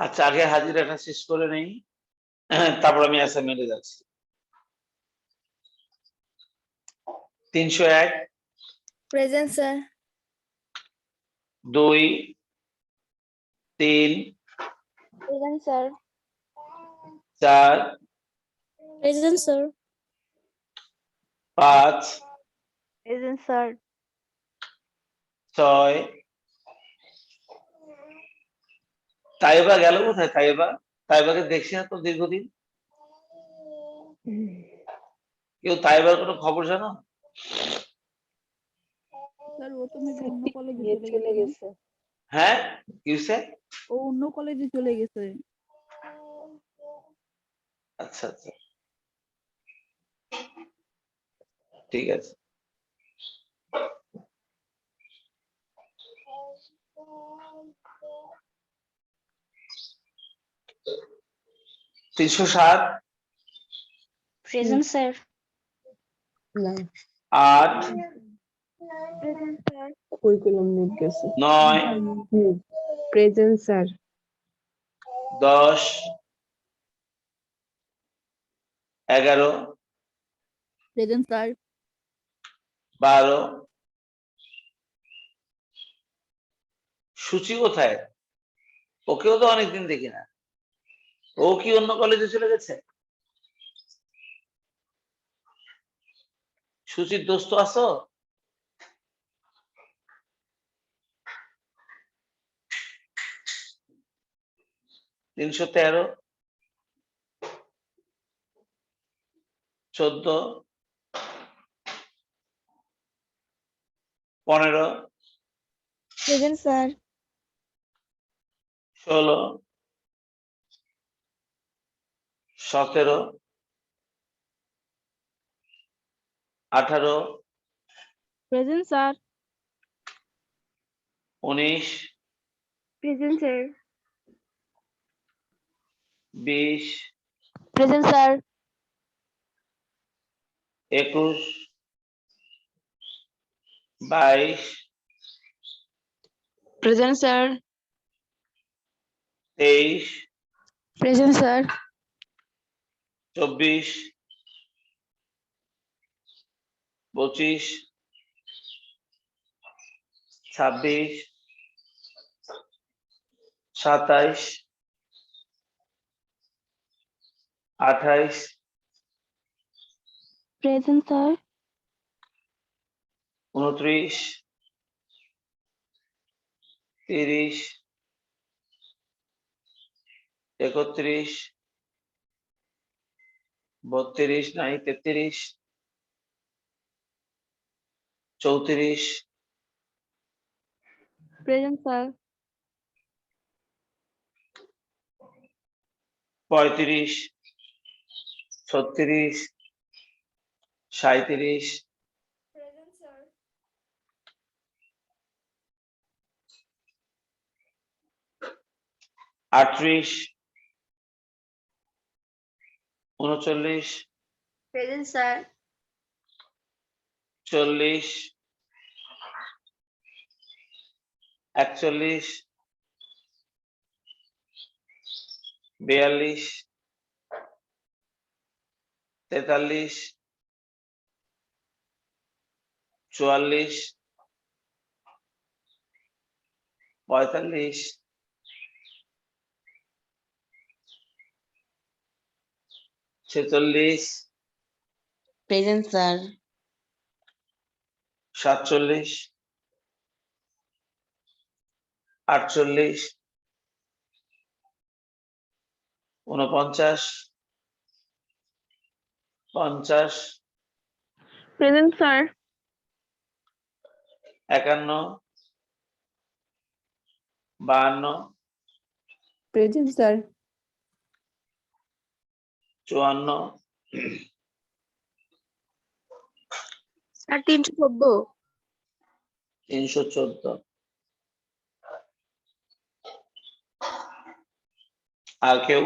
আচ্ছা, আগে হাজিরাটা শেষ করে নেই, তারপর আমি অ্যাসাইনমেন্টে যাচ্ছি। 301, present sir. 2, 3, present sir. 4, present sir. 5, present sir. 6। Taiba গেল কোথায়? তাইবাকে দেখছি না তো দীর্ঘদিন। কেউ তাইবার কোনো খবর জানো? স্যার ও তো মেবি অন্য কলেজে চলে গেছে। হ্যাঁ, কি হয়েছে? ও অন্য কলেজে চলে গেছে। আচ্ছা আচ্ছা, ঠিক আছে। তিনশো 7, present sir. 8, present sir. Curriculum net গেছে 9, প্রেজেন্ট স্যার 10, 11, প্রেজেন্ট স্যার। 12। সূচি কোথায়? ওকেও তো অনেকদিন দেখি না। ও কি অন্য কলেজে চলে গেছে? সূচির দোস্ত আছো? তিনশো 13, 14, 15, present sir. 16, 17, 18, present sir. 19, present sir. 20, present sir. 21, 22, present sir. 23, present sir. 24, 25, 26, 27, 28, present sir. 29, 30, 31, 32, নাই 33, 34, present sir. 35, 36, 37, present sir. 38, 39, present sir. 40, 41, 42, 43, 44, 45, 46, present sir. 47, 48, 49, 50, present sir. 51, 52, present sir 54, sir 314। 314। আর কেউ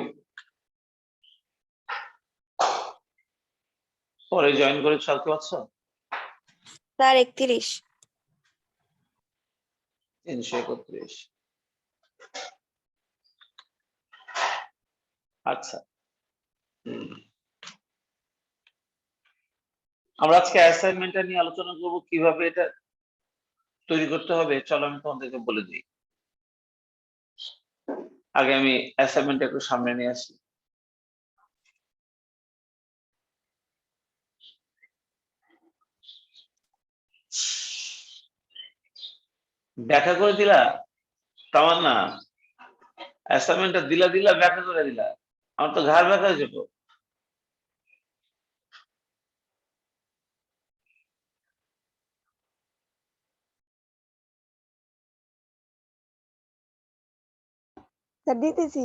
পরে জয়েন করে চলতে পারছো? স্যার 31। 331। আচ্ছা, আমরা আজকে অ্যাসাইনমেন্টটা নিয়ে আলোচনা করব কিভাবে এটা তৈরি করতে হবে। চলো আমি তোমাদেরকে বলে দিই। আগে আমি অ্যাসাইনমেন্ট একটু সামনে নিয়ে আসি। ব্যাখ্যা করে দিলা তামান না, অ্যাসাইনমেন্টটা দিলা দিলা ব্যাখ্যা করে দিলা, আমার তো ঘাড় ব্যাখ্যা হয়ে যেত। স্যার দিতেছি।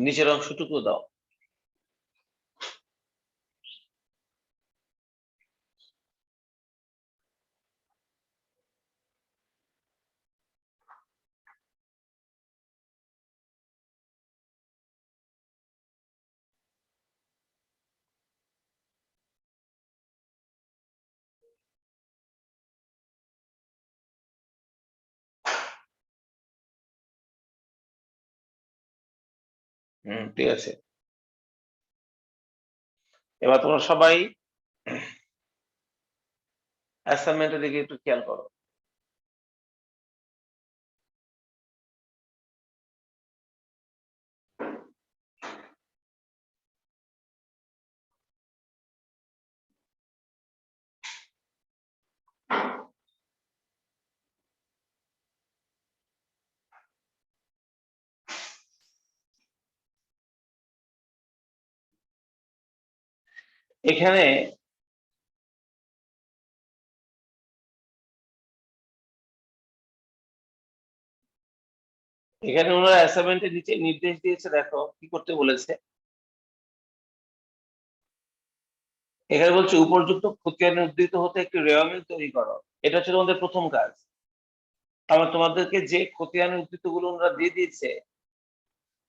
নিচের অংশটুকু দাও। ঠিক আছে, এবার তোমরা সবাই অ্যাসাইনমেন্টের দিকে একটু খেয়াল করো। এখানে এখানে ওনারা অ্যাসাইনমেন্টের নিচে নির্দেশ দিয়েছে, দেখো কি করতে বলেছে। এখানে বলছে উপযুক্ত খতিয়ানে উদ্ধৃত হতে একটি রেওয়ামিল তৈরি করো। এটা হচ্ছে তোমাদের প্রথম কাজ। আমার তোমাদেরকে যে খতিয়ানের উদ্ধৃত গুলো ওনারা দিয়ে দিয়েছে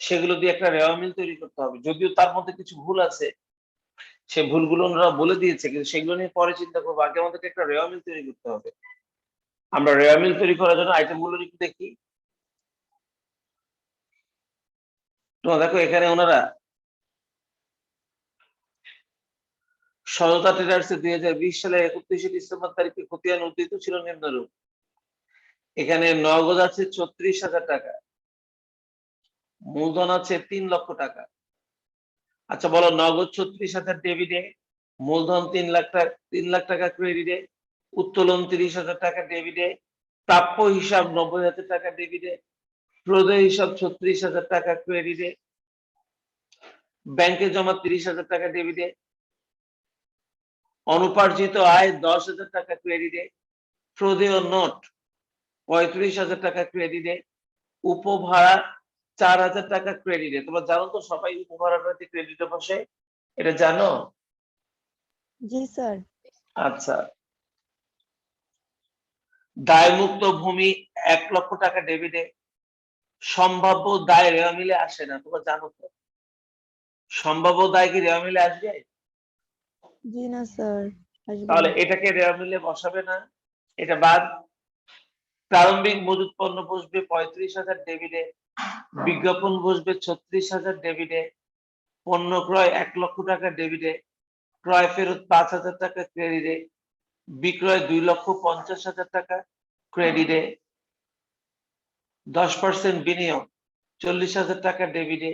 সেগুলো দিয়ে একটা রেওয়ামিল তৈরি করতে হবে। যদিও তার মধ্যে কিছু ভুল আছে, সে ভুলগুলো ওনারা বলে দিয়েছে, কিন্তু সেগুলো নিয়ে পরে চিন্তা করবো। আগে আমাদেরকে একটা রেওয়ামিল তৈরি করতে হবে। আমরা রেওয়ামিল তৈরি করার জন্য আইটেম গুলো একটু দেখি। তোমরা দেখো এখানে ওনারা সততা ট্রেডার্স 2020 সালে 31 ডিসেম্বর তারিখে খতিয়ান উদ্ধৃত ছিল নিম্নরূপ। এখানে নগদ আছে 36,000 টাকা, মূলধন আছে 3 লক্ষ টাকা। আচ্ছা বলো, নগদ 36,000 ডেবিটে, মূলধন 3 লাখ টাকা ক্রেডিটে, উত্তোলন 30,000 টাকা ডেবিটে, প্রাপ্য হিসাব 90,000 টাকা ডেবিটে, প্রদেয় হিসাব 36,000 টাকা ক্রেডিটে, ব্যাংকে জমা 30,000 টাকা ডেবিটে, অনুপার্জিত আয় 10,000 টাকা ক্রেডিটে, প্রদেয় নোট 35,000 টাকা ক্রেডিটে, উপভাড়া 4,000 টাকা ক্রেডিটে। তোমরা জানো তো সবাই উপভাড়াটাতে ক্রেডিটে বসে, এটা জানো? জি স্যার। আচ্ছা, দায়মুক্ত ভূমি 1 লক্ষ টাকা ডেবিটে। সম্ভাব্য দায় রেওয়া মিলে আসে না, তোমরা জানো তো। সম্ভাব্য দায় কি রেওয়া মিলে আসবে? জি না স্যার, আসবে তাহলে না। এটাকে রেওয়া মিলে বসাবে না, এটা বাদ। প্রারম্ভিক মজুত পণ্য বসবে 35,000 ডেবিটে, বিজ্ঞাপন বসবে 36,000 ডেবিটে, পণ্য ক্রয় 1 লক্ষ টাকা ডেবিটে, ক্রয় ফেরত 5,000 টাকা ক্রেডিটে, বিক্রয় 2,50,000 টাকা ক্রেডিটে, 10% বিনিয়োগ 40,000 টাকা ডেবিটে,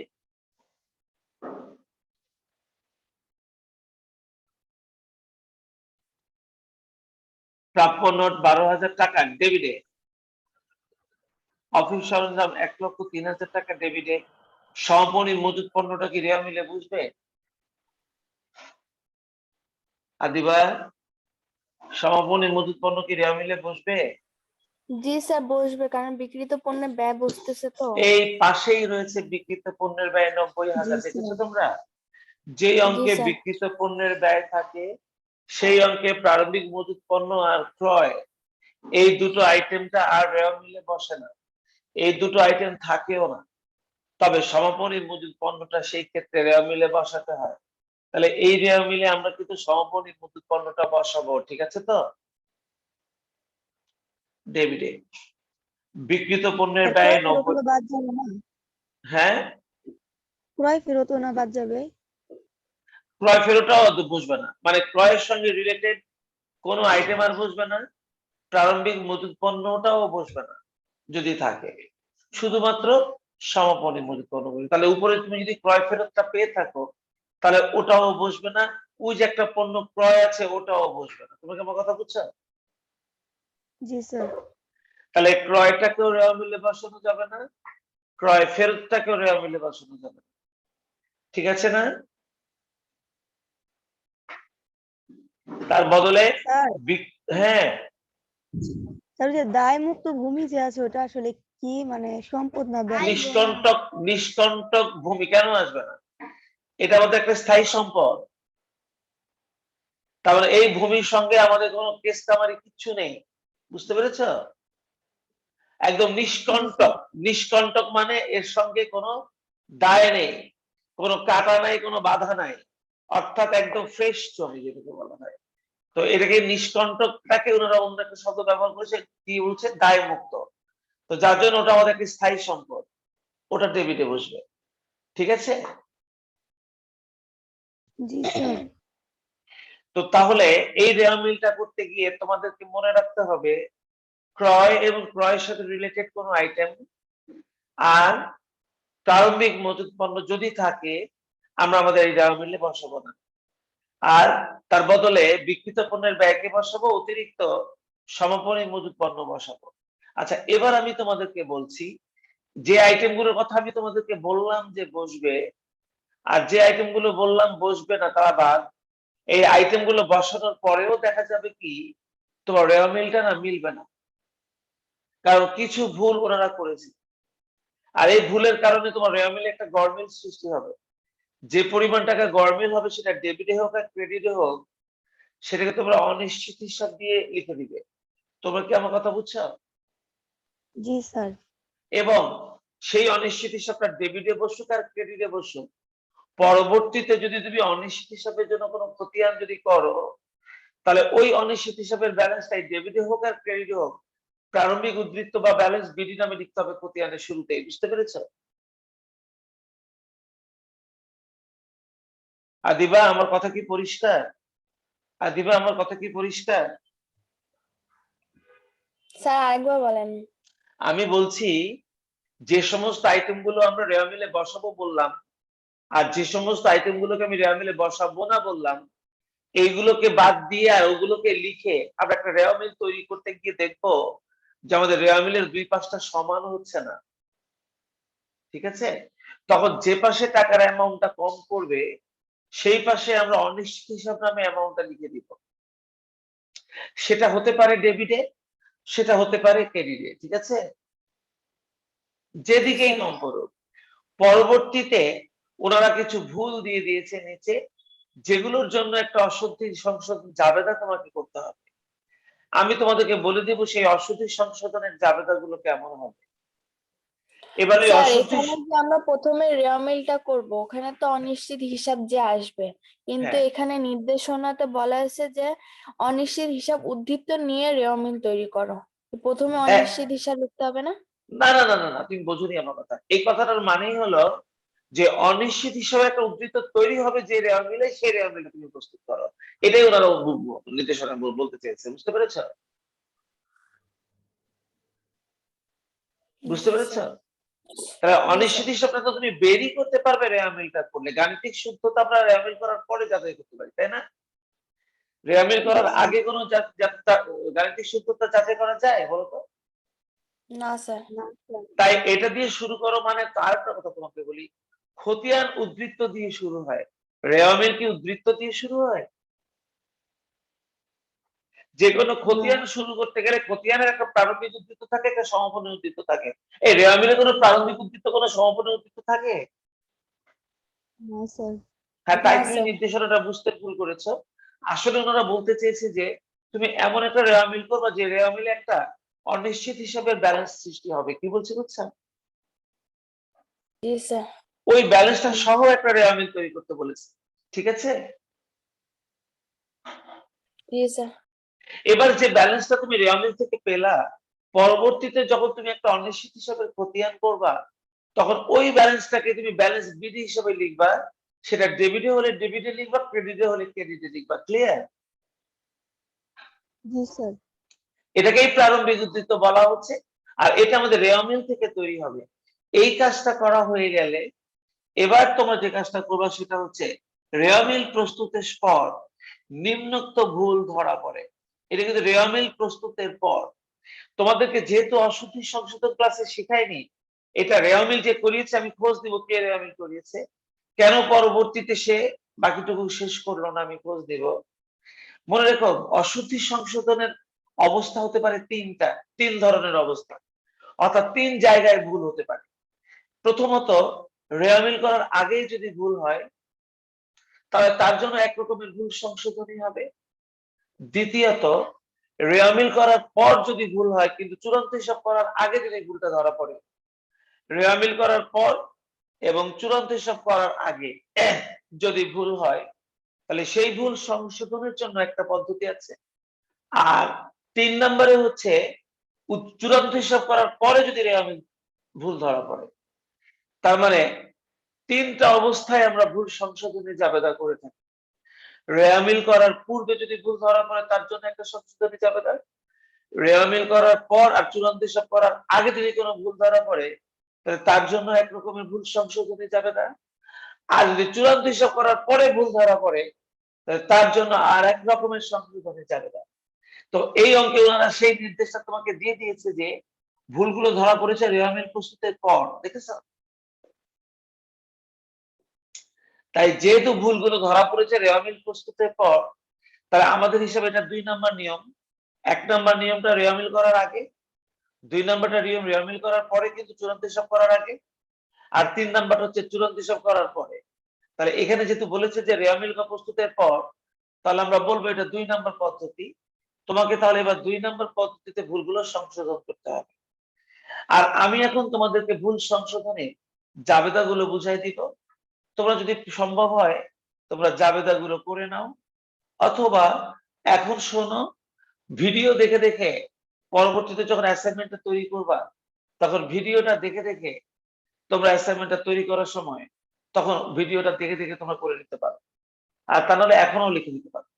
প্রাপ্য নোট 12,000 টাকা ডেবিটে, অফিস সরঞ্জাম 1,03,000 টাকা ডেবিটে, সমাপনী মজুদ পণ্যটা কি রেওয়া মিলে বুঝবে? আদিবা, সমাপনী মজুদ পণ্য কি রেওয়া মিলে বুঝবে? জি স্যার বসবে, কারণ বিক্রিত পণ্যের ব্যয় বসতেছে তো। এই পাশেই রয়েছে বিক্রিত পণ্যের ব্যয় 90,000, জি, দেখেছো স্যার। তোমরা? যেই অঙ্কে স্যার। বিক্রিত পণ্যের ব্যয় থাকে সেই অঙ্কে প্রারম্ভিক মজুদ পণ্য আর ক্রয়, এই দুটো আইটেমটা আর রেওয়া মিলে বসে না, এই দুটো আইটেম থাকেও না। তবে সমাপনী মজুদ পণ্যটা সেই ক্ষেত্রে রেওয়া মিলে বসাতে হয়। তাহলে এই রেওয়া মিলে আমরা কিন্তু সমাপনী মজুদ পণ্যটা বসাবো, ঠিক আছে তো? ডেবিটে বিক্রিত পণ্যের স্যার, ব্যয় ক্রয় ফেরত 90। হলে বাদ যাবে না? হ্যাঁ, ক্রয় ফেরত না বাদ যাবে? ক্রয় ফেরতটাও বুঝবে না, মানে ক্রয়ের সঙ্গে রিলেটেড কোনো আইটেম আর বুঝবে না, প্রারম্ভিক মজুদ পণ্যটাও বসবে না যদি থাকে, শুধুমাত্র সমাপনী মজুদ পণ্য বসবে। তাহলে উপরে তুমি যদি ক্রয় ফেরতটা পেয়ে থাকো তাহলে ওটাও বসবে না, ওই যে একটা পণ্য ক্রয় আছে ওটাও বসবে না। তোমাকে আমার কথা বুঝছো? জি স্যার। তাহলে ক্রয়টাকেও রেওয়া মিলে বসানো যাবে না, ক্রয় ফেরতটাকেও রেওয়া মিলে বসানো যাবে না, ঠিক আছে না? তার বদলে স্যার, হ্যাঁ, স্যার ওই যে দায় মুক্ত ভূমি যে আছে ওটা আসলে কি, মানে সম্পদ না ব্যয়? নিষ্কণ্টক নিষ্কণ্টক ভূমি কেন আসবে না? এটা আমাদের একটা স্থায়ী সম্পদ। তারপরে এই ভূমির সঙ্গে আমাদের কোনো কেস কামারি কিচ্ছু নেই, বুঝতে পেরেছ? একদম নিষ্কণ্টক। নিষ্কণ্টক মানে এর সঙ্গে কোনো দায় নেই, কোনো কাটা নাই, কোনো বাধা নাই, অর্থাৎ একদম ফ্রেশ জমি যেটাকে বলা হয়। তো এটাকে নিষ্কণ্টকটাকে ওনারা অন্য একটা শব্দ ব্যবহার করেছে, কি বলছে, দায় মুক্ত। তো যার জন্য ওটা আমাদের একটা স্থায়ী সম্পদ, ওটা ডেবিটে বসবে, ঠিক আছে? জি স্যার। তো তাহলে এই রেওয়া মিলটা করতে গিয়ে তোমাদেরকে মনে রাখতে হবে ক্রয় এবং ক্রয়ের সাথে রিলেটেড কোনো আইটেম আর প্রারম্ভিক মজুদ পণ্য যদি থাকে আমরা আমাদের এই রেওয়া মিলে বসাবো না, আর তার বদলে বিক্রিত পণ্যের ব্যয়কে বসাবো, অতিরিক্ত সমাপনী মজুদ পণ্য বসাবো। আচ্ছা, এবার আমি তোমাদেরকে বলছি যে আইটেমগুলোর কথা আমি তোমাদেরকে বললাম যে বসবে, আর যে আইটেমগুলো বললাম বসবে না তারা বাদ। এই আইটেমগুলো বসানোর পরেও দেখা যাবে কি তোমার রেওয়া মিলটা না মিলবে না, কারণ কিছু ভুল ওনারা করেছে, আর এই ভুলের কারণে তোমার রেওয়া মিলে একটা গরমিল সৃষ্টি হবে। যে পরিমাণ টাকা গরমিল হবে সেটা ডেবিটে হোক আর ক্রেডিটে হোক, সেটাকে তোমরা অনিশ্চিত হিসাব দিয়ে লিখে দিবে। তোমরা কি আমার কথা বুঝছো? জি স্যার। এবং সেই অনিশ্চিত হিসাবটা ডেবিটে বসুক আর ক্রেডিটে বসুক, পরবর্তীতে যদি তুমি অনিশ্চিত হিসাবের জন্য কোনো খতিয়ান যদি করো তাহলে ওই অনিশ্চিত হিসাবের ব্যালেন্সটাই ডেবিটে হোক আর ক্রেডিটে হোক প্রারম্ভিক উদ্ধৃত বা ব্যালেন্স বিডি নামে লিখতে হবে খতিয়ানের শুরুতেই, বুঝতে পেরেছো? আদিবা আমার কথা কি পরিষ্কার? আদিবা আমার কথা কি পরিষ্কার? স্যার আরেকবার বলেন। আমি বলছি যে সমস্ত আইটেম গুলো আমরা রেওয়া মিলে বসাবো বললাম আর যে সমস্ত আইটেম গুলোকে আমি রেওয়া মিলে বসাবো না বললাম, এইগুলোকে বাদ দিয়ে আর ওগুলোকে লিখে আমরা একটা রেওয়া মিল তৈরি করতে গিয়ে দেখবো যে আমাদের রেওয়া মিলের দুই পাশটা সমান হচ্ছে না, ঠিক আছে? তখন যে পাশে টাকার অ্যামাউন্টটা কম করবে সেই পাশে আমরা অনিশ্চিত হিসাব নামে অ্যামাউন্টটা লিখে দিব। সেটা হতে পারে ডেবিটে, সেটা হতে পারে ক্রেডিটে, ঠিক আছে? যেদিকেই কম করুক। পরবর্তীতে ওনারা কিছু ভুল দিয়ে দিয়েছে নিচে, যেগুলোর জন্য একটা অশুদ্ধি সংশোধন জাবেদা তোমাকে করতে হবে। আমি তোমাদেরকে বলে দেব সেই অশুদ্ধি সংশোধনের জাবেদা গুলো কেমন হবে। এবার ওই স্যার অশুদ্ধি, এখানে যে আমরা প্রথমে রেওয়া মিলটা করব, ওখানে তো অনিশ্চিত হিসাব যে আসবে, কিন্তু হ্যাঁ, এখানে নির্দেশনাতে বলা আছে যে অনিশ্চিত হিসাব উদ্ধৃত নিয়ে রেওয়া মিল তৈরি করো। তো প্রথমে অনিশ্চিত হিসাব লিখতে হবে না? না না না না না, তুমি বোঝোনি আমার কথা। এই কথাটার মানেই হলো যে অনিশ্চিত হিসাবে একটা উদ্ধৃত তৈরি হবে যে রেওয়া মিলে, সেই রেওয়া মিলে তুমি প্রস্তুত করো। এটাই ওনারা নির্দেশনা বলতে চেয়েছে, বুঝতে পেরেছ? বুঝতে জি পেরেছ? স্যার। তাহলে জি অনিশ্চিত স্যার। হিসাবটা তো তুমি বেরই করতে পারবে রেওয়া মিলটা করলে। গাণিতিক শুদ্ধতা আমরা রেওয়া মিল করার পরে যাচাই করতে পারি, তাই না? রেওয়া মিল করার আগে কোনো গাণিতিক শুদ্ধতা যাচাই করা যায় বলো তো? না স্যার। না স্যার। তাই এটা দিয়ে শুরু করো, মানে তার একটা কথা তোমাকে বলি, খতিয়ান উদ্বৃত্ত দিয়ে শুরু হয়। রেওয়ামিল কি উদ্বৃত্ত দিয়ে শুরু হয়? যে কোনো খতিয়ান শুরু করতে গেলে খতিয়ানের একটা প্রারম্ভিক উদ্বৃত্ত থাকে, একটা সমাপনী উদ্বৃত্ত থাকে। এই রেওয়ামিলে কোনো প্রারম্ভিক উদ্বৃত্ত, কোনো সমাপনী উদ্বৃত্ত থাকে? না স্যার। হ্যাঁ, তাই না তুমি স্যার। নির্দেশনাটা বুঝতে ভুল করেছো। আসলে ওনারা বলতে চেয়েছে যে তুমি এমন একটা রেওয়ামিল করবা যে রেওয়ামিলে একটা অনিশ্চিত হিসাবের ব্যালেন্স সৃষ্টি হবে। কি বলছে বুঝছেন? জি স্যার। ওই ব্যালেন্সটা সহ একটা রেওয়ামিল তৈরি করতে বলেছে। ঠিক আছে? জি স্যার। এবার যে ব্যালেন্সটা তুমি রেওয়ামিল থেকে পেলা, পরবর্তীতে যখন তুমি একটা অনিশ্চিত হিসাবের খতিয়ান করবা, তখন ওই ব্যালেন্সটাকে তুমি ব্যালেন্স বিধি হিসেবে লিখবা। সেটা ডেবিটে হলে ডেবিটে লিখবা, ক্রেডিটে হলে ক্রেডিটে লিখবা। ক্লিয়ার? জি স্যার। এটাকেই প্রারম্ভিক উদ্ধৃত বলা হচ্ছে। আর এটা আমাদের রেওয়ামিল থেকে তৈরি হবে। এই কাজটা করা হয়ে গেলে এবার তোমরা যে কাজটা করবা সেটা হচ্ছে রেওয়ামিল প্রস্তুতের পর নিম্নোক্ত ভুল ধরা পড়ে। এটা কিন্তু রেওয়ামিল প্রস্তুতের পর। তোমাদেরকে যেহেতু অশুদ্ধি সংশোধন ক্লাসে শেখায়নি, এটা রেওয়ামিল যে করিয়েছে আমি খোঁজ দিব কে রেওয়ামিল করিয়েছে, কেন পরবর্তীতে সে বাকিটুকু শেষ করলো না, আমি খোঁজ দিব। মনে রেখো, অশুদ্ধি সংশোধনের অবস্থা হতে পারে তিন ধরনের অবস্থা, অর্থাৎ তিন জায়গায় ভুল হতে পারে। প্রথমত, রেওয়ামিল করার আগেই যদি ভুল হয় তাহলে তার জন্য এক রকমের ভুল সংশোধনী হবে। দ্বিতীয়ত, রেওয়ামিল করার পর যদি ভুল হয় কিন্তু চূড়ান্ত হিসাব করার আগে যদি ভুলটা ধরা পড়ে, রেওয়ামিল করার পর এবং চূড়ান্ত হিসাব করার আগে যদি ভুল হয়, তাহলে সেই ভুল সংশোধনের জন্য একটা পদ্ধতি আছে। আর 3 নম্বরে হচ্ছে চূড়ান্ত হিসাব করার পরে যদি রেওয়ামিল ভুল ধরা পড়ে, তার মানে তিনটা অবস্থায় আমরা ভুল সংশোধনী জাবেদা করে থাকি। রেওয়ামিল করার পূর্বে যদি ভুল ধরা পড়ে তার জন্য একটা সংশোধনী জাবেদা, রেওয়ামিল করার পর আর চূড়ান্ত হিসাব করার আগে যদি কোনো ভুল ধরা পড়ে তাহলে তার জন্য এক রকমের ভুল সংশোধনী জাবেদা। আর যদি চূড়ান্ত হিসাব করার পরে ভুল ধরা পড়ে তাহলে তার জন্য আর এক রকমের সংশোধনী জাবেদা। তো এই অঙ্কে ওনারা সেই নির্দেশটা তোমাকে দিয়ে দিয়েছে যে ভুলগুলো ধরা পড়েছে রেওয়ামিল প্রস্তুতের পর। দেখেছ? তাই যেহেতু ভুলগুলো ধরা পড়েছে রেওয়ামিল প্রস্তুতের পর, তাহলে আমাদের হিসাবে এটা 2 নম্বর নিয়ম। 1 নম্বর নিয়মটা রেওয়ামিল করার আগে, 2 নম্বরটা নিয়ম রেওয়ামিল করার পরে কিন্তু চূড়ান্ত হিসাব করার আগে, আর 3 নাম্বারটা হচ্ছে চূড়ান্ত হিসাব করার পরে। তাহলে এখানে যেহেতু বলেছে যে রেওয়ামিল প্রস্তুতের পর, তাহলে আমরা বলবো এটা 2 নম্বর পদ্ধতি। তোমাকে তাহলে এবার 2 নম্বর পদ্ধতিতে ভুলগুলো সংশোধন করতে হবে। আর আমি এখন তোমাদেরকে ভুল সংশোধনে জাবেদাগুলো বুঝাই দিব। তোমরা যদি সম্ভব হয় তোমরা জাবেদাগুলো করে নাও, অথবা এখন শোনো, ভিডিও দেখে দেখে পরবর্তীতে যখন অ্যাসাইনমেন্টটা তৈরি করবা তখন ভিডিওটা দেখে দেখে তোমরা অ্যাসাইনমেন্টটা তৈরি করার সময় তখন ভিডিওটা দেখে দেখে তোমরা করে নিতে পারো। আর তা নাহলে এখনো লিখে নিতে পারো।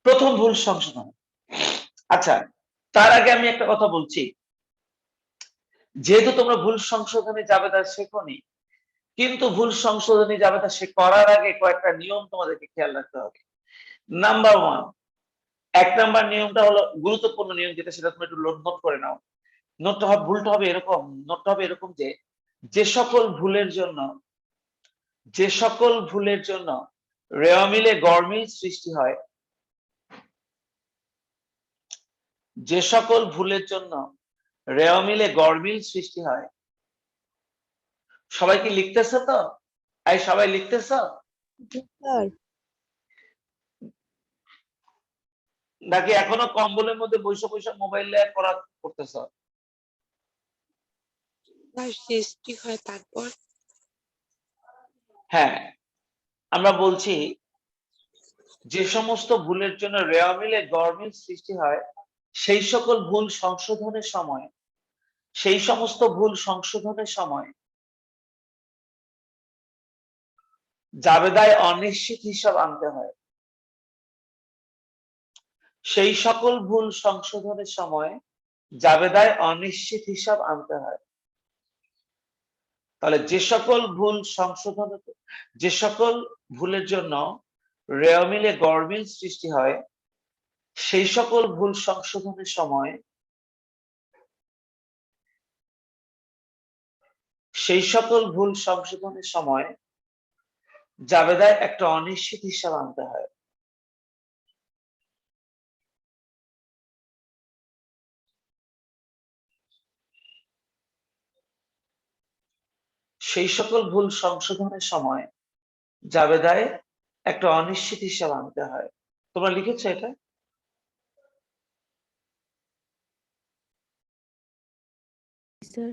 প্রথম ভুল সংশোধন। আচ্ছা, তার আগে আমি একটা কথা বলছি। যেহেতু তোমরা ভুল সংশোধনে জাবেদা শেখোনি, কিন্তু ভুল সংশোধনী জাবেদা করার আগে কয়েকটা নিয়ম তোমাদেরকে খেয়াল রাখতে হবে। নাম্বার 1, 1 নাম্বার নিয়মটা হলো গুরুত্বপূর্ণ নিয়ম, যেটা সেটা তুমি একটু নোট করে নাও। ভুলটা হবে এরকম, নোটটা হবে এরকম যে যে সকল ভুলের জন্য রেওয়ামিলে গড়মিল সৃষ্টি হয়, যে সকল ভুলের জন্য রেওয়ামিলে গড়মিল সৃষ্টি হয়, সবাই কি লিখতেছে তো? এই সবাই লিখতেছ? জি স্যার। নাকি এখনো কম্বলের মধ্যে বৈশা বৈশা মোবাইল নিয়ে পড়া করতেছ? সৃষ্টি হয় তারপর হ্যাঁ, আমরা বলছি যে সমস্ত ভুলের জন্য রেওয়ামিলে গড়মিল সৃষ্টি হয় সেই সকল ভুল সংশোধনের সময়, সেই সমস্ত ভুল সংশোধনের সময় জাবেদায় অনিশ্চিত হিসাব আনতে হয়। সেই সকল ভুল সংশোধনের সময় জাবেদায় অনিশ্চিত হিসাব আনতে হয়। তাহলে যে সকল ভুলের জন্য রেওয়ামিলে গড়মিল সৃষ্টি হয় সেই সকল ভুল সংশোধনের সময় সেই সকল ভুল সংশোধনের সময় জাবেদায় একটা অনিশ্চিত হিসাব আনতে হয়। সেই সকল ভুল সংশোধনের সময় জাবেদায় একটা অনিশ্চিত হিসাব আনতে হয়। তোমরা লিখেছো এটা? স্যার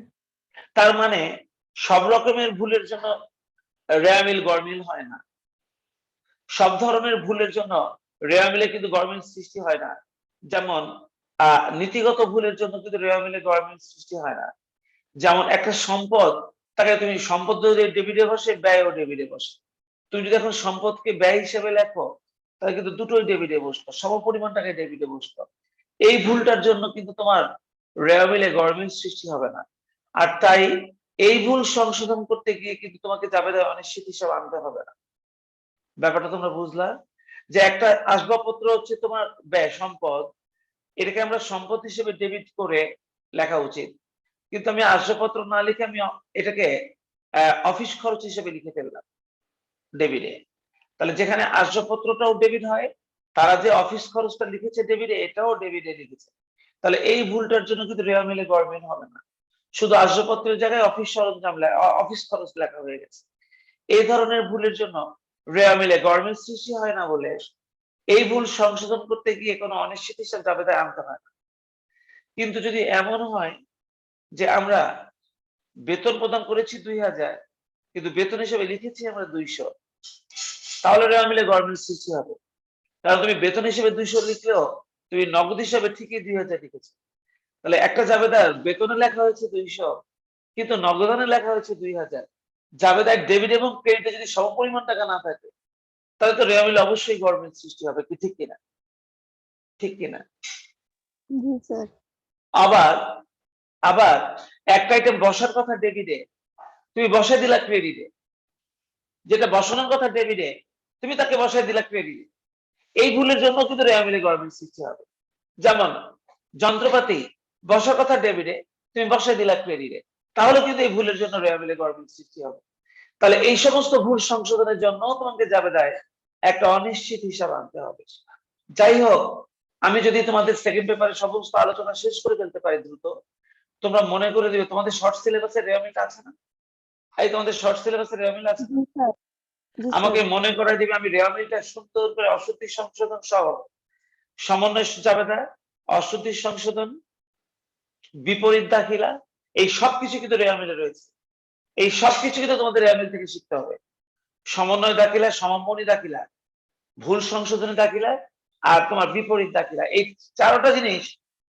তার মানে সব রকমের ভুলের জন্য রেয়ামিল গরমিল হয় না, সব ধরনের ভুলের জন্য রেয়ামিলে কিন্তু গরমিল সৃষ্টি হয় না। যেমন নীতিগত ভুলের জন্য কিন্তু রেয়ামিলে গরমিল সৃষ্টি হয় না। যেমন একটা সম্পদ, তাকে তুমি সম্পদ যদি ডেবিটে বসে, ব্যয়ও ডেবিটে বসে। তুমি যদি এখন সম্পদকে ব্যয় হিসেবে লেখো, তাহলে কিন্তু দুটোই ডেবিটে বসতো, সমপরিমাণ টাকায় ডেবিটে বসতো। এই ভুলটার জন্য কিন্তু তোমার রেয়ামিলে গরমিল সৃষ্টি হবে না। আর তাই এই ভুল সংশোধন করতে গিয়ে কিন্তু তোমাকে জাবেদায় অনিশ্চিত হিসাব আনতে হবে না। ব্যাপারটা তোমরা বুঝলা? যে একটা আসবাবপত্র হচ্ছে তোমার ব্যয় সম্পদ, এটাকে আমরা সম্পদ হিসেবে ডেবিট করে লেখা উচিত, কিন্তু আমি আসবাবপত্র না লিখে আমি এটাকে অফিস খরচ হিসেবে লিখে ফেললাম ডেবিটে। তাহলে যেখানে আসবাবপত্রটাও ডেবিট হয়, তারা যে অফিস খরচটা লিখেছে ডেবিটে, এটাও ডেবিটে লিখেছে। তাহলে এই ভুলটার জন্য কিন্তু রেয়ামিলে গরমিল হবে না, শুধু আসবাবপত্রের জায়গায় অফিস সরঞ্জাম অফিস খরচ লেখা হয়ে গেছে। এই ধরনের ভুলের জন্য রেয়ামিলে গরমিল সৃষ্টি হয় না বলে এই ভুল সংশোধন করতে গিয়ে কোনো অনিশ্চিত হিসাব জাবেদায় আনতে হয় না। কিন্তু যদি এমন হয় যে আমরা বেতন প্রদান করেছি 2000, কিন্তু বেতন হিসেবে লিখেছি আমরা 200, তাহলে রেয়ামিলে গরমিল সৃষ্টি হবে। কারণ তুমি বেতন হিসেবে 200 লিখলেও তুমি নগদ হিসাবে ঠিকই 2000 লিখেছো। তাহলে একটা জাবেদার বেতনে লেখা হয়েছে 200, কিন্তু নগদানে লেখা হয়েছে 2000। জাবেদার ডেবিট এবং ক্রেডিটে যদি সমপরিমাণ টাকা না থাকে, তাহলে তো রেয়ামিলে অবশ্যই গরমিল সৃষ্টি হবে। কি ঠিক কিনা? ঠিক কিনা? জি স্যার। আবার আবার একটা আইটেম বসার কথা ডেবিটে, তুমি বসাই দিলা ক্রেডিটে, যেটা বসানোর কথা ডেবিটে, তুমি তাকে বসাই দিলা ক্রেডিটে। এই ভুলের জন্য কিন্তু রেয়ামিলে গরমিল সৃষ্টি হবে। যেমন যন্ত্রপাতি বসার কথা ডেবিটে, তুমি বসাই দিলা ক্রেডিটে, তাহলে কিন্তু এই ভুলের জন্য রেয়ামিলে গরমিল সৃষ্টি হবে। তাহলে এই সমস্ত ভুল সংশোধনের জন্য তোমাকে জাবেদায় একটা অনিশ্চিত হিসাব আনতে হবে। যাই হোক, আমি যদি তোমাদের সেকেন্ড পেপারে সমস্ত আলোচনা শেষ করে ফেলতে পারি দ্রুত, তোমরা মনে করে দিবে তোমাদের শর্ট সিলেবাসে রেয়ামিল আছে না? এই তোমাদের শর্ট সিলেবাসে রেয়ামিল আছে না? জি স্যার। জি আমাকে স্যার। মনে করাই দিবে, আমি রেয়ামিলটা সুন্দর করে অশুদ্ধি সংশোধন সহ সমন্বয় জাবেদা, অশুদ্ধি সংশোধন, বিপরীত দাখিলা, এই সবকিছু কিন্তু রেয়ামিলে রয়েছে। এই সবকিছু কিন্তু তোমাদের রেয়ামিল থেকে শিখতে হবে। সমন্বয় দাখিলা, সমমনি দাখিলা, ভুল সংশোধনী দাখিলা, আর তোমার বিপরীত দাখিলা, এই চারটা জিনিস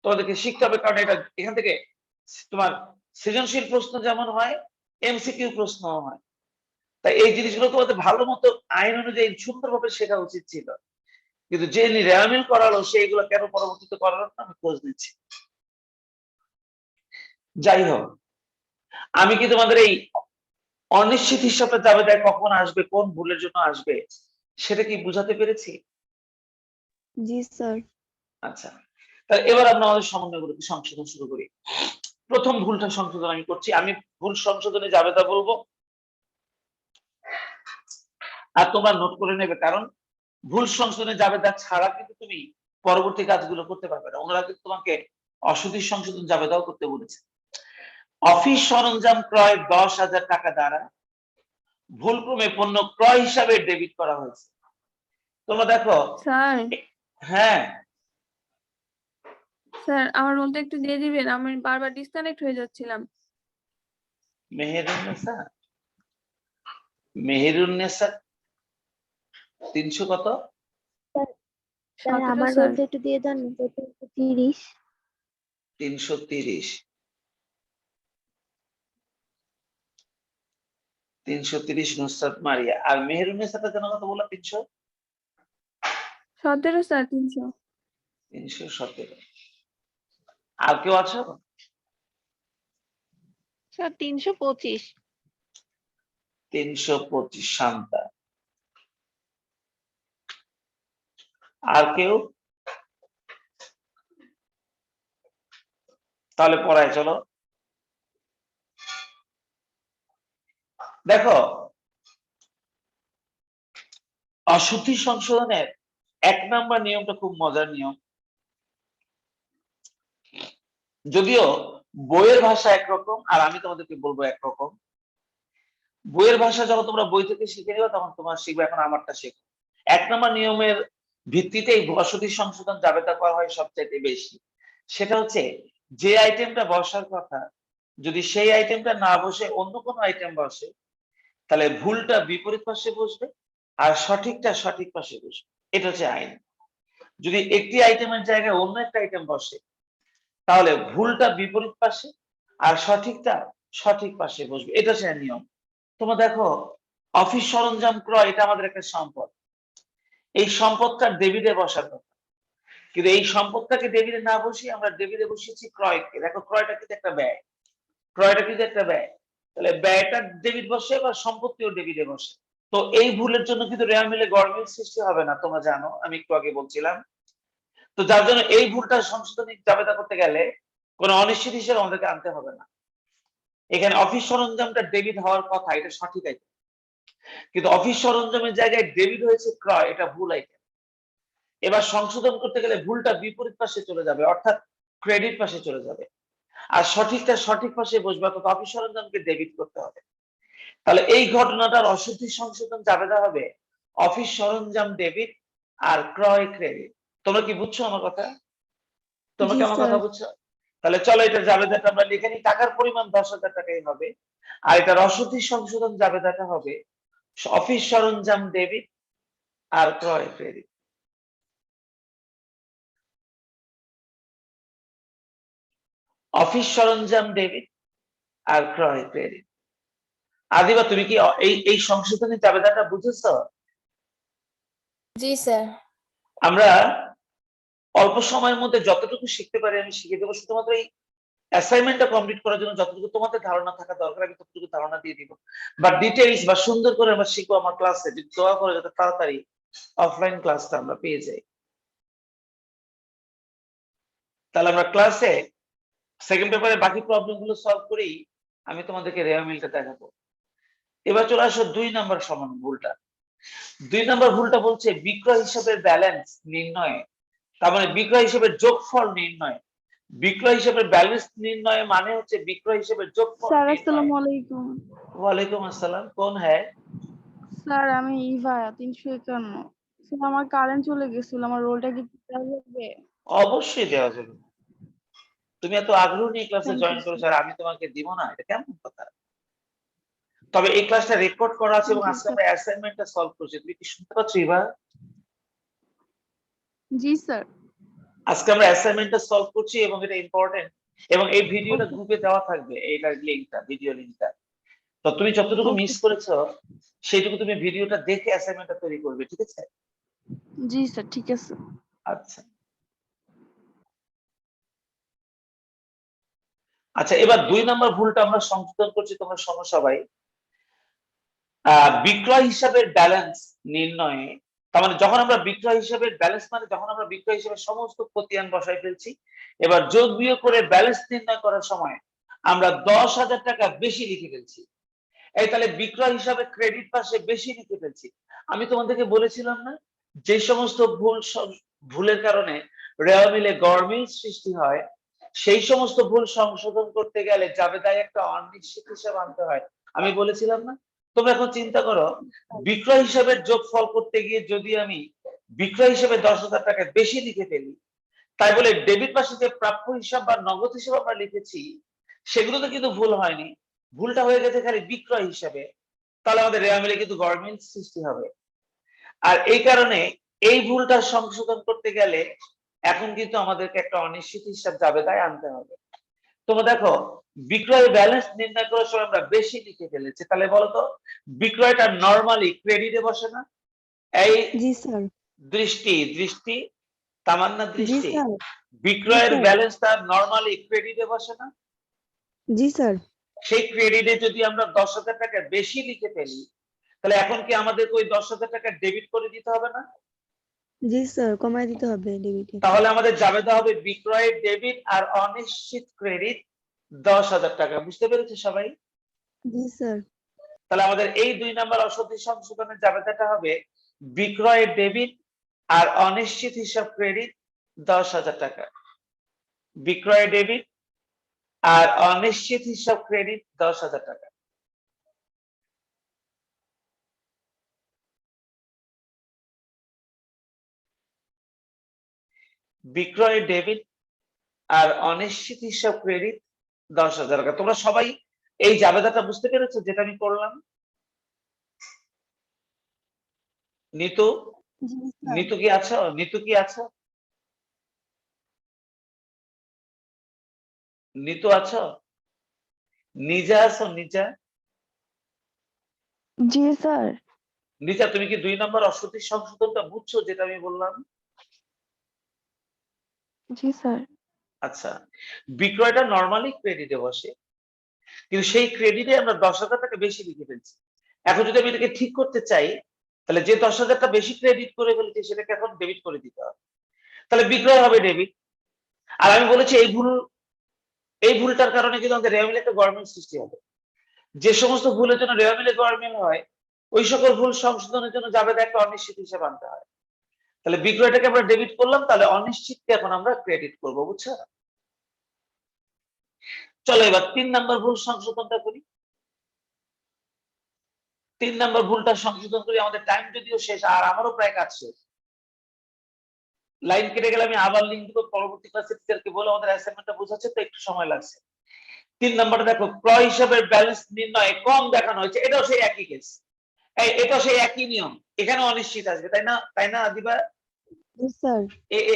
তোমাদেরকে শিখতে হবে। কারণ এটা এখান থেকে তোমার সৃজনশীল প্রশ্ন যেমন হয়, এমসিকিউ প্রশ্ন হয়। তাই এই জিনিসগুলো তোমাদের ভালো মতো আইন অনুযায়ী সুন্দরভাবে শেখা উচিত ছিল, কিন্তু যে রেয়ামিল করালো সেইগুলো কেন পরবর্তীতে করালো না, আমি খোঁজ নিচ্ছি। যাই হোক, আমি কি তোমাদের এই অনিশ্চিত হিসাবটা জাবেদায় কখন আসবে, কোন ভুলের জন্য আসবে, সেটা কি বুঝাতে পেরেছি? জি স্যার। আচ্ছা, তাহলে এবার আমরা আমাদের সমন্বয়গুলোকে সংশোধন শুরু করি। প্রথম ভুলটা সংশোধন আমি করছি। আমি ভুল সংশোধনে জাবেদা বলবো, আর তোমরা নোট করে নেবে, কারণ ভুল সংশোধনে জাবেদা ছাড়া কিন্তু তুমি পরবর্তী কাজগুলো করতে পারবে না। ওনারা কিন্তু তোমাকে অশুদ্ধি সংশোধন জাবেদাও করতে বলেছে। অফিস সরঞ্জাম ক্রয় 10,000 টাকা দ্বারা ভুলক্রমে পণ্য ক্রয় হিসাবে ডেবিট করা হয়েছে। তোমরা দেখো। স্যার হ্যাঁ, স্যার আমার রোলটা একটু দিয়ে দিবেন, আমি বারবার ডিসকানেক্ট হয়ে যাচ্ছিলাম। মেহেরুন্নেসা, মেহেরুন্নেসা 300 কত? স্যার 17 আমার স্যার। রোলটা একটু দিয়ে দেন, 30। 330, 330 নুসরাত মারিয়া। আর মেহেরুন্নেসাটা যেন কত বললাম? 300, 17 স্যার। 300। 317। আর কেউ আছো? স্যার 325। 325 শান্তা। আর কেউ? তাহলে পড়ায় চলো। দেখো, অশুদ্ধি সংশোধনের 1 নম্বর নিয়মটা খুব মজার নিয়ম, যদিও বইয়ের ভাষা একরকম আর আমি তোমাদেরকে বলবো একরকম। বইয়ের ভাষা যখন তোমরা বই থেকে শিখে নিও তখন তোমার শিখবে, এখন আমারটা শেখো। 1 নম্বর নিয়মের ভিত্তিতেই অশুদ্ধি সংশোধন জাবেদা করা হয় সবচাইতে বেশি। সেটা হচ্ছে যে আইটেমটা বসার কথা যদি সেই আইটেমটা না বসে অন্য কোনো আইটেম বসে, তাহলে ভুলটা বিপরীত পাশে বসবে আর সঠিকটা সঠিক পাশে বসবে। এটা হচ্ছে আইন। যদি একটি আইটেমের জায়গায় অন্য একটা আইটেম বসে, তাহলে ভুলটা বিপরীত পাশে আর সঠিকটা সঠিক পাশে বসবে। এটা হচ্ছে নিয়ম। তোমরা দেখো, অফিস সরঞ্জাম ক্রয় এটা আমাদের একটা সম্পদ। এই সম্পদটা ডেবিটে বসার কথা, কিন্তু এই সম্পদটাকে ডেবিটে না বসিয়ে আমরা ডেবিটে বসিয়েছি ক্রয়কে। দেখো, ক্রয়টা কিন্তু একটা ব্যয়, ক্রয়টা কিন্তু একটা ব্যয়, তাহলে ব্যয়টা ডেবিট বসে বা সম্পত্তিও ডেবিটে বসে। তো এই ভুলের জন্য কিন্তু রেওয়া মিলে গরমিল সৃষ্টি হবে না, তোমরা জানো, আমি একটু আগে বলছিলাম। তো যার জন্য এই ভুলটা সংশোধনী জাবেদা করতে গেলে কোনো অনিশ্চিত হিসেবে আমাদেরকে আনতে হবে না। এখানে অফিস সরঞ্জামটা ডেবিট হওয়ার কথা, এটা সঠিক আইটেম, কিন্তু অফিস সরঞ্জামের জায়গায় ডেবিট হয়েছে ক্রয়, এটা ভুল আইটেম। এবার সংশোধন করতে গেলে ভুলটা বিপরীত পাশে চলে যাবে, অর্থাৎ ক্রেডিট পাশে চলে যাবে, আর সঠিকটা সঠিক পাশে বসবে, অর্থাৎ অফিস সরঞ্জামকে ডেবিট করতে হবে। তাহলে এই ঘটনাটার অশুদ্ধি সংশোধন জাবেদা হবে অফিস সরঞ্জাম ডেবিট আর ক্রয় ক্রেডিট। তোমরা কি বুঝছো আমার কথা? তোমরা জি কি আমার স্যার। কথা বুঝছো? তাহলে চলো এটা জাবেদাটা আমরা লিখে নিই। টাকার পরিমাণ 10,000 টাকাই হবে, আর এটার অশুদ্ধি সংশোধন জাবেদাটা হবে অফিস সরঞ্জাম ডেবিট আর ক্রয় ক্রেডিট। অফিস সরঞ্জাম ডেবিট আর ক্রয় ক্রেডিট। আদিবা, তুমি কি এই সংশোধনের জাবেদাটা বুঝেছো? জি স্যার। আমরা অল্প সময়ের মধ্যে যতটুকু শিখতে পারি আমি শিখে দেবো। শুধুমাত্র এই অ্যাসাইনমেন্টটা কমপ্লিট করার জন্য যতটুকু তোমাদের ধারণা থাকা দরকার আমি ততটুকু ধারণা দিয়ে দিব, বা ডিটেইলস বা সুন্দর করে আমরা শিখবো আমার ক্লাসে। যদি দোয়া করে যাতে তাড়াতাড়ি অফলাইন ক্লাসটা আমরা পেয়ে যাই, তাহলে আমরা ক্লাসে সেকেন্ড পেপারে বাকি প্রবলেম গুলো সলভ করেই আমি তোমাদেরকে রেওয়া মিলটা দেখাবো। এবার চলে আসো 2 নম্বর সমান ভুলটা। 2 নম্বর ভুলটা বলছে বিক্রয় হিসাবের ব্যালেন্স নির্ণয়ে, তার মানে বিক্রয় হিসাবের যোগফল নির্ণয়। বিক্রয় হিসাবের ব্যালেন্স নির্ণয় মানে হচ্ছে বিক্রয় হিসাবের যোগফল স্যার নির্ণয়। আসসালামু আলাইকুম। ওয়ালাইকুম আসসালাম, কোন হ্যায়? স্যার আমি ইভা 351। স্যার আমার কারেন্ট চলে গেছিল, আমার রোলটা কি দিতে হবে? অবশ্যই দেওয়া যাবে। তুমি এত আগ্রহ নিয়ে ক্লাসে থ্যাংক জয়েন ইউ করেছো স্যার। আর আমি তোমাকে দিব না, এটা কেমন কথা? তবে এই ক্লাসটা রেকর্ড করা আছে এবং থ্যাংক ইউ আজকে স্যার। আমরা অ্যাসাইনমেন্টটা সলভ করছি। তুমি কি শুনতে পাচ্ছ ইভা? জি স্যার। আজকে আমরা অ্যাসাইনমেন্টটা সলভ করছি এবং এটা ইম্পর্টেন্ট, এবং এই ভিডিওটা ওকে গ্রুপে দেওয়া থাকবে, এইটার লিংকটা, ভিডিও লিংকটা। তো তুমি যতটুকু ওকে মিস করেছো সেইটুকু তুমি ভিডিওটা দেখে অ্যাসাইনমেন্টটা তৈরি করবে, ঠিক আছে? জি স্যার, ঠিক আছে। আচ্ছা আচ্ছা, এবার 2 নম্বর ভুলটা আমরা সংশোধন করছি, তোমরা শোনো সবাই। বিক্রয় হিসাবের ব্যালেন্স নির্ণয়ে, তার মানে যখন আমরা বিক্রয় হিসাবের ব্যালেন্স মানে যখন আমরা বিক্রয় হিসাবে সমস্ত খতিয়ান বসাই ফেলছি, এবার যোগ বিয়োগ করে ব্যালেন্স নির্ণয় করার সময় আমরা 10,000 টাকা বেশি লিখে ফেলছি। এই তাহলে বিক্রয় হিসাবে ক্রেডিট পাশে বেশি লিখে ফেলছি। আমি তোমাদেরকে বলেছিলাম না, যে সমস্ত ভুলের কারণে রেওয়া মিলে গরমিল সৃষ্টি হয়, সেই সমস্ত ভুল সংশোধন করতে গেলে জাবেদায় একটা অনিশ্চিত হিসাব আনতে হয়। আমি বলেছিলাম না? তোমরা এখন চিন্তা করো, বিক্রয় হিসাবের যোগফল করতে গিয়ে যদি আমি বিক্রয় হিসাবে 10,000 টাকা বেশি লিখে ফেলি, তাই বলে ডেবিট পাশে যে প্রাপ্য হিসাব বা নগদ হিসাব আমরা লিখেছি সেগুলোতে কিন্তু ভুল হয়নি, ভুলটা হয়ে গেছে খালি বিক্রয় হিসাবে। তাহলে আমাদের রেওয়া মিলে কিন্তু গরমিল সৃষ্টি হবে। আর এই কারণে এই ভুলটা সংশোধন করতে গেলে এখন কিন্তু আমাদেরকে একটা অনিশ্চিত হিসাব জাবেদায় আনতে হবে। তোমরা দেখো, বিক্রয় ব্যালেন্স নির্ণয় করার সময় আমরা বেশি লিখে ফেলেছি, তাহলে বলতো বিক্রয়টা নরমালি ক্রেডিটে বসে না? এই জি স্যার। দৃষ্টি দৃষ্টি তামান্না জি দৃষ্টি, স্যার। জি বিক্রয়ের স্যার। ব্যালেন্সটা নরমালি ক্রেডিটে বসে না? জি স্যার। সেই ক্রেডিটে যদি আমরা 10,000 টাকা বেশি লিখে ফেলি, তাহলে এখন কি আমাদেরকে ওই 10,000 টাকা ডেবিট করে দিতে হবে না? জি স্যার, কমায় দিতে হবে ডেবিটে। তাহলে আমাদের জাবেদা হবে বিক্রয়ের ডেবিট আর অনিশ্চিত ক্রেডিট 10,000 টাকা। বুঝতে পেরেছো সবাই? জি স্যার। তাহলে আমাদের এই 2 নাম্বার অসতী সংশোধনের জাবেদাটা হবে বিক্রয় ডেবিট আর অনিশ্চিত হিসাব ক্রেডিট 10,000 টাকা। বিক্রয় ডেবিট আর অনিশ্চিত হিসাব ক্রেডিট 10,000 টাকা। বিক্রয় ডেবিট আর অনিশ্চিত হিসাব ক্রেডিট 10,000 টাকা। তোমরা সবাই এই জাবেদাটা বুঝতে পেরেছো যেটা আমি করলাম? নিতু, জি স্যার। নিতু কি আছো? নিতু কি আছো? নিতু আছো? নিজা আছো? নিজা, জি স্যার। নিজা তুমি কি 2 নম্বর অসতী সংশোধনটা বুঝছো যেটা আমি বললাম? জি স্যার। আচ্ছা, বিক্রয়টা নরমালি ক্রেডিটে বসে, কিন্তু সেই ক্রেডিটে আমরা 10,000 টাকা বেশি লিখে ফেলছি। এখন যদি আমি এটাকে ঠিক করতে চাই, তাহলে যে 10,000 টাকা বেশি ক্রেডিট করে ফেলেছি সেটাকে এখন ডেবিট করে দিতে হবে। তাহলে বিক্রয় হবে ডেবিট। আর আমি বলেছি এই ভুলটার কারণে কিন্তু আমাদের রেওয়া মিলে একটা গরমিল সৃষ্টি হবে। যে সমস্ত ভুলের জন্য রেওয়া মিলে গরমিল হয়, ওই সকল ভুল সংশোধনের জন্য জাবেদা একটা অনিশ্চিত হিসাব আনতে হয়। তাহলে বিক্রয়টাকে আমরা ডেবিট করলাম, তাহলে অনিশ্চিতকে এখন আমরা ক্রেডিট করব, বুঝছো? চলো এবার 3 নাম্বার ভুল সংশোধনটা করি। 3 নাম্বার ভুলটা সংশোধন করি, আমাদের টাইম যদিও শেষ আর আমারও প্রায় কাজ শেষ। লাইন কেটে গেলে আমি আবার লিংক দিব, পরবর্তী ক্লাসে টিচারকে বলে আমাদের অ্যাসাইনমেন্টটা বোঝাচ্ছে তো একটু সময় লাগছে। 3 নাম্বারটা দেখো, ক্রয় হিসাবের ব্যালেন্স নির্ণয়ে কম দেখানো হয়েছে, এটাও সেই একই কেস। এটা সেই একই নিয়ম, এখানে অনিশ্চিত আসবে, তাই না? তাই না দিবা? জি স্যার।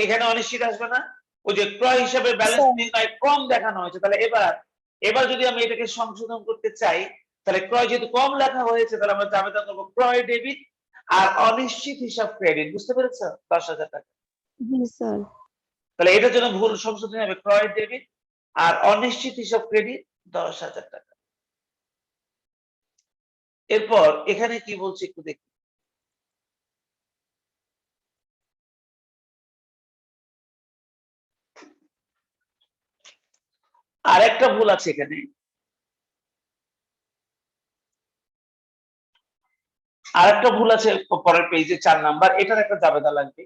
এখানে অনিশ্চিত আসবে না? ওই যে ক্রয় হিসাবের ব্যালেন্স নির্ণয় কম দেখানো হয়েছে, তাহলে এবার যদি আমি এটাকে সংশোধন করতে চাই, তাহলে ক্রয় যেহেতু কম লেখা হয়েছে, তাহলে আমরা জাবেদা করবো ক্রয় ডেবিট আর অনিশ্চিত হিসাব ক্রেডিট। বুঝতে পেরেছো? 10,000 টাকা। জি স্যার। তাহলে এটার জন্য ভুল সংশোধন হবে ক্রয় ডেবিট আর অনিশ্চিত হিসাব ক্রেডিট 10,000 টাকা। এরপর এখানে কি বলছে একটু দেখি। আর একটা ভুল আছে এখানে, আর একটা ভুল আছে পরের পেজে 4 নাম্বার, এটার একটা জাবেদা লাগবে।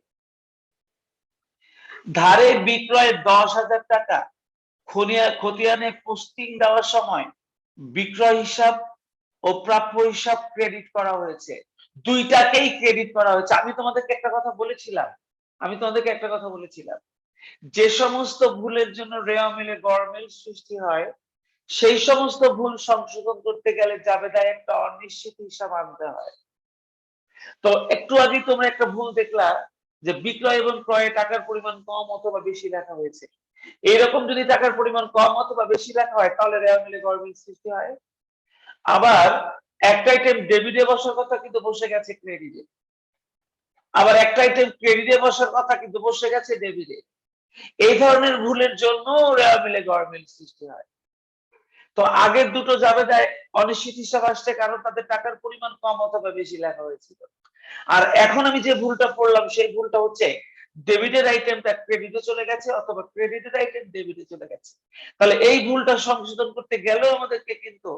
ধারে বিক্রয়ে 10,000 টাকা খতিয়ানে পোস্টিং দেওয়ার সময় বিক্রয় হিসাব ও প্রাপ্য হিসাব ক্রেডিট করা হয়েছে। দুইটাকেই ক্রেডিট করা হয়েছে। আমি তোমাদেরকে একটা কথা বলেছিলাম, যে সমস্ত ভুলের জন্য রেওয়া মিলে গরমিল সৃষ্টি হয়, সেই সমস্ত ভুল সংশোধন করতে গেলে জাবেদায় একটা অনিশ্চিত হিসাব আনতে হয়। তো একটু আগে তোমরা একটা ভুল দেখলা যে বিক্রয় এবং ক্রয়ে টাকার পরিমাণ কম অথবা বেশি লেখা হয়েছে। এরকম যদি টাকার পরিমাণ কম অথবা বেশি লেখা হয়, তাহলে রেওয়া মিলে গরমিল সৃষ্টি হয়। আবার একটা আইটেম ডেবিটে বসার কথা কিন্তু বসে গেছে ক্রেডিটে, আবার একটা আইটেম ক্রেডিটে বসার কথা কিন্তু বসে গেছে ডেবিটে। এই ধরনের ভুলের জন্য রেওয়া মিলে গরমিল সৃষ্টি হয়। তো আগের দুটো জাবেদায় অনিশ্চিত হিসাব আসছে কারণ তাদের টাকার পরিমাণ কম অথবা বেশি লেখা হয়েছিল। আর এখন আমি যে ভুলটা পড়লাম সেই ভুলটা হচ্ছে ডেবিটের আইটেমটা ক্রেডিটে চলে গেছে অথবা ক্রেডিটের আইটেম ডেবিটে চলে গেছে। তাহলে এই ভুলটা সংশোধন করতে গেলেও আমাদেরকে কিন্তু